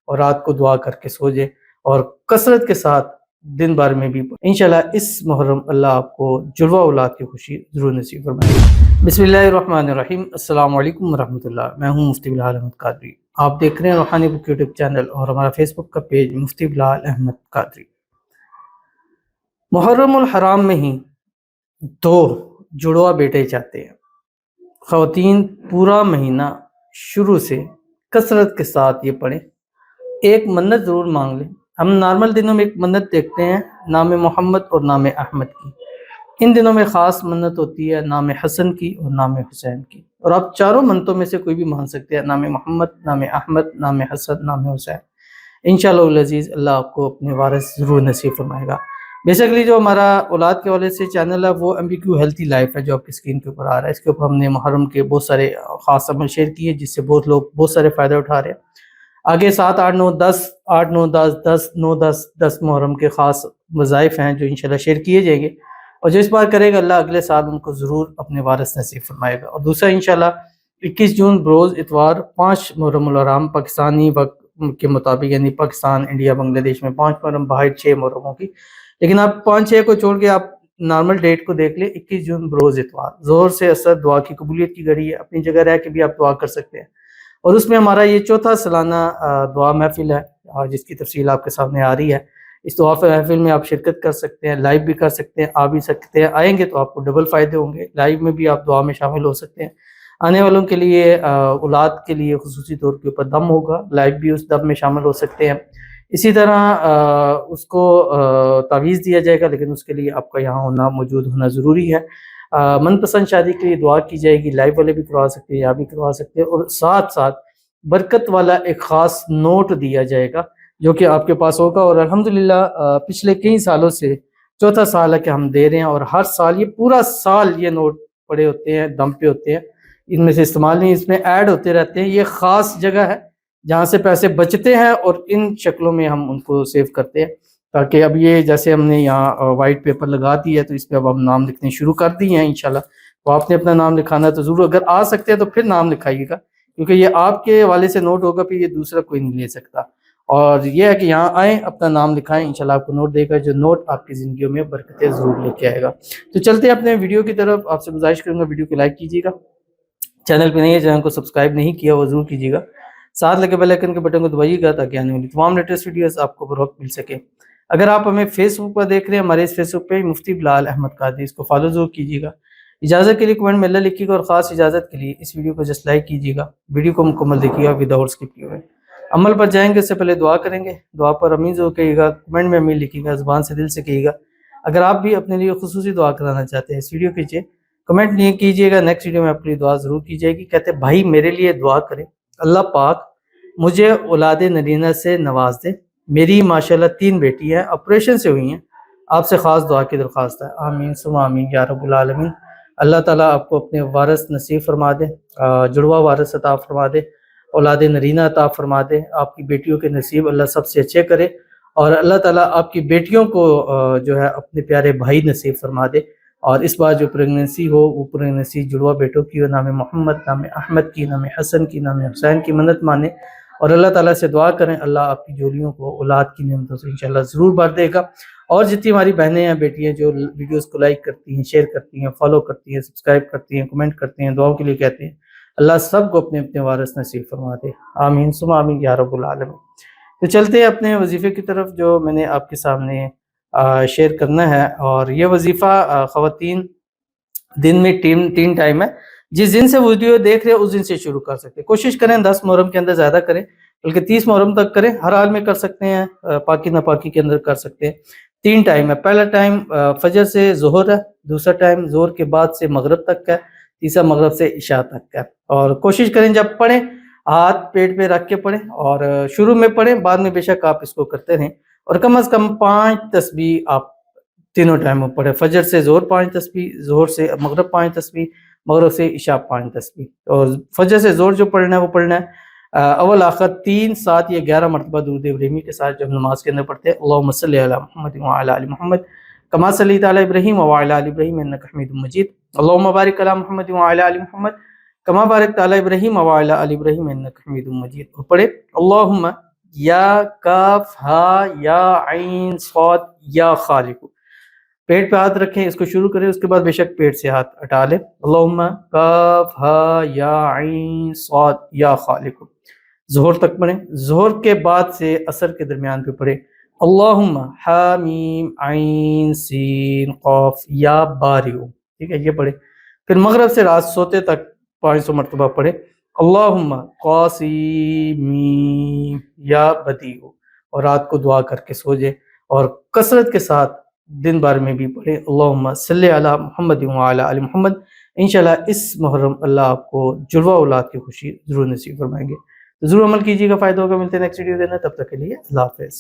اور رات کو دعا کر کے سو جائے اور کثرت کے ساتھ دن بھر میں بھی انشاءاللہ اس محرم اللہ آپ کو جڑواں اولاد کی خوشی ضرور نصیب فرمائے۔ بسم اللہ الرحمن الرحیم۔ السلام علیکم ورحمۃ اللہ۔ میں ہوں مفتی بلال احمد قادری۔ آپ دیکھ رہے ہیں روحانی بک یوٹیوب چینل اور ہمارا فیس بک کا پیج مفتی بلال احمد قادری۔ محرم الحرام میں ہی 2 جڑواں بیٹے چاہتے ہیں۔ خواتین پورا مہینہ شروع سے کثرت کے ساتھ یہ پڑھیں، ایک منت ضرور مانگ لیں۔ ہم نارمل دنوں میں ایک منت دیکھتے ہیں نام محمد اور نام احمد کی، ان دنوں میں خاص منت ہوتی ہے نام حسن کی اور نام حسین کی، اور آپ چاروں منتوں میں سے کوئی بھی مانگ سکتے ہیں، نام محمد، نام احمد، نام حسن، نام حسین۔ انشاءاللہ العزیز اللہ آپ کو اپنے وارث ضرور نصیب فرمائے گا۔ بیسیکلی جو ہمارا اولاد کے حوالے سے چینل ہے وہ MBQ ہیلتھی لائف ہے جو آپ کی اسکرین کے اوپر آ رہا ہے۔ اس کے اوپر ہم نے محرم کے بہت سارے خاص عمل شیئر کیے جس سے بہت لوگ بہت سارے فائدہ اٹھا رہے ہیں۔ آگے 7، 8، 9، 10، 8، 9، 10، 10، 9، 10، 10 محرم کے خاص وظائف ہیں جو انشاءاللہ شیئر کیے جائیں گے، اور جو اس بار کرے گا اللہ اگلے سال ان کو ضرور اپنے وارث نصیب فرمائے گا۔ اور دوسرا انشاءاللہ 21 جون بروز اتوار 5 محرم الحرام پاکستانی وقت کے مطابق، یعنی پاکستان، انڈیا، بنگلہ دیش میں 5 محرم باہر 6 محرموں کی، لیکن آپ 5، 6 کو چھوڑ کے آپ نارمل ڈیٹ کو دیکھ لیں۔ 21 جون بروز اتوار ظہر سے اثر دعا کی قبولیت کی گھڑی ہے، اپنی جگہ رہ کے بھی آپ دعا کر سکتے ہیں، اور اس میں ہمارا یہ 4تھا سالانہ دعا محفل ہے جس کی تفصیل آپ کے سامنے آ رہی ہے۔ اس دعا محفل میں آپ شرکت کر سکتے ہیں، لائیو بھی کر سکتے ہیں، آ بھی سکتے ہیں، آئیں گے تو آپ کو ڈبل فائدے ہوں گے۔ لائیو میں بھی آپ دعا میں شامل ہو سکتے ہیں، آنے والوں کے لیے اولاد کے لیے خصوصی طور کے اوپر دم ہوگا، لائیو بھی اس دم میں شامل ہو سکتے ہیں۔ اسی طرح اس کو تعویذ دیا جائے گا، لیکن اس کے لیے آپ کا یہاں ہونا، موجود ہونا ضروری ہے۔ من پسند شادی کے لیے دعا کی جائے گی، لائیو والے بھی کروا سکتے ہیں، یہاں بھی کروا سکتے ہیں، اور ساتھ ساتھ برکت والا ایک خاص نوٹ دیا جائے گا جو کہ آپ کے پاس ہوگا، اور الحمدللہ پچھلے کئی سالوں سے 4تھا سال ہے کہ ہم دے رہے ہیں، اور ہر سال یہ پورا سال یہ نوٹ پڑے ہوتے ہیں، دم پہ ہوتے ہیں، ان میں سے استعمال نہیں، اس میں ایڈ ہوتے رہتے ہیں۔ یہ خاص جگہ ہے جہاں سے پیسے بچتے ہیں، اور ان شکلوں میں ہم ان کو سیو کرتے ہیں، تاکہ اب یہ جیسے ہم نے یہاں وائٹ پیپر لگا دی ہے تو اس پہ اب ہم نام لکھنے شروع کر دی ہیں انشاءاللہ۔ تو آپ نے اپنا نام لکھانا تو ضرور، اگر آ سکتے ہیں تو پھر نام لکھائیے گا، کیونکہ یہ آپ کے حوالے سے نوٹ ہوگا، پھر یہ دوسرا کوئی نہیں لے سکتا۔ اور یہ ہے کہ یہاں آئیں، اپنا نام لکھائیں، انشاءاللہ آپ کو نوٹ دے گا، جو نوٹ آپ کی زندگیوں میں برکتیں ضرور لے کے آئے گا۔ تو چلتے ہیں اپنے ویڈیو کی طرف۔ آپ سے گزارش کروں گا ویڈیو کو لائک کیجیے گا، چینل پہ نہیں ہے، چینل کو سبسکرائب نہیں کیا وہ ضرور کیجیے گا، ساتھ لگے بیل آئیکن کے بٹن کو دبائیے گا تاکہ آنے والی تمام لیٹسٹ ویڈیوز آپ کو بروقت مل سکے۔ اگر آپ ہمیں فیس بک پر دیکھ رہے ہیں، ہمارے اس فیس بک پہ مفتی بلال احمد قادری، اس کو فالو ضرور کیجیے گا۔ اجازت کے لیے کمنٹ میں اللہ لکھیے گا، اور خاص اجازت کے لیے اس ویڈیو کو جسٹ لائک کیجیے گا، ویڈیو کو مکمل دیکھیے گا وداؤٹ اسکپ کیے ہوئے۔ عمل پر جائیں گے اس سے پہلے دعا کریں گے، دعا پر امین ضرور کہیے گا، کمنٹ میں امین لکھیے گا، زبان سے دل سے کہیے گا۔ اگر آپ بھی اپنے لیے خصوصی دعا کرانا چاہتے ہیں اس ویڈیو کیجیے، کمنٹ نہیں کیجیے گا، نیکسٹ ویڈیو میں آپ کے لیے دعا ضرور کی جائے گی۔ کہتے ہیں بھائی میرے لیے دعا کریں، اللہ پاک مجھے اولاد نرینہ سے نواز دے، میری ماشاءاللہ 3 بیٹی ہیں، آپریشن سے ہوئی ہیں، آپ سے خاص دعا کی درخواست ہے، آمین ثم آمین یا رب العالمین۔ اللہ تعالیٰ آپ کو اپنے وارث نصیب فرما دے، جڑواں وارث عطا فرما دے، اولاد نرینہ عطا فرما دے، آپ کی بیٹیوں کے نصیب اللہ سب سے اچھے کرے، اور اللہ تعالیٰ آپ کی بیٹیوں کو جو ہے اپنے پیارے بھائی نصیب فرما دے، اور اس بار جو پریگننسی ہو وہ پریگننسی جڑواں بیٹوں کی ہو، نام محمد، نام احمد کی، نام حسن کی، نام حسین کی منت مانے، اور اللہ تعالیٰ سے دعا کریں اللہ آپ کی جولیوں کو اولاد کی نعمتوں سے انشاءاللہ ضرور بھر دے گا۔ اور جتنی ہماری بہنیں ہیں، بیٹی ہیں جو ویڈیوز کو لائک کرتی ہیں، شیئر کرتی ہیں، فالو کرتی ہیں، سبسکرائب کرتی ہیں، کمنٹ کرتی ہیں، دعاؤں کے لیے کہتے ہیں، اللہ سب کو اپنے اپنے وارث نصیب فرما دے، آمین ثم آمین یا رب العالمین۔ تو چلتے ہیں اپنے وظیفے کی طرف جو میں نے آپ کے سامنے شیئر کرنا ہے، اور یہ وظیفہ خواتین دن میں 3 ٹائم ہے، جس دن سے ویڈیو دیکھ رہے ہیں اس دن سے شروع کر سکتے ہیں، کوشش کریں 10 محرم کے اندر زیادہ کریں، بلکہ 30 محرم تک کریں، ہر حال میں کر سکتے ہیں، پاکی ناپاکی کے اندر کر سکتے ہیں۔ 3 ٹائم ہے، پہلا ٹائم فجر سے ظہر ہے، دوسرا ٹائم ظہر کے بعد سے مغرب تک ہے، تیسرا مغرب سے عشاء تک ہے۔ اور کوشش کریں جب پڑھیں ہاتھ پیٹ پہ رکھ کے پڑھیں، اور شروع میں پڑھیں، بعد میں بے شک آپ اس کو کرتے رہیں، اور کم از کم 5 تسبیح آپ تینوں ٹائموں پڑھیں، فجر سے ظہر 5 تسبیح، ظہر سے مغرب 5 تسبیح، مغرب سے عشاء 5 تسبیح، اور فجر سے ظہر جو پڑھنا ہے وہ پڑھنا ہے اول آخر 3، 7 یا 11 مرتبہ درود ابراہیمی کے ساتھ جب نماز کے اندر پڑھتے ہیں، اللہم صلی علی محمد وعلی آل محمد کما صلیت علی ابراہیم وعلی آل ابراہیم انک حمید مجید، اللہم بارک علی محمد وعلی آل محمد کما بارکت علی ابراہیم وعلی آل ابراہیم انک حمید مجید، اور پڑھے اللہم یا کاف ہا یا عین صاد یا خالق. پیٹ پہ ہاتھ رکھیں، اس کو شروع کریں، اس کے بعد بے شک پیٹ سے ہاتھ ہٹا لیں. اللہم کاف ہا یا عین صاد یا خالق. ظہر تک پڑھیں. ظہر کے بعد سے عصر کے درمیان پہ پڑھیں اللہم حامیم عین سین قاف یا باریو. ٹھیک ہے، یہ پڑھیں. پھر مغرب سے رات سوتے تک 500 مرتبہ پڑھیں اللہم قاسمیم یا بدیو، اور رات کو دعا کر کے سو جائے. اور کثرت کے ساتھ دن بھر میں بھی پڑھیں اللہم صلی علی محمد وعلی آل محمد. انشاءاللہ اس محرم اللہ آپ کو جڑواں اولاد کی خوشی ضرور نصیب فرمائیں گے. ضرور عمل کیجیے گا، فائدہ ہوگا. ملتے ہیں نیکسٹ ویڈیو دینا، تب تک کے لیے اللہ حافظ.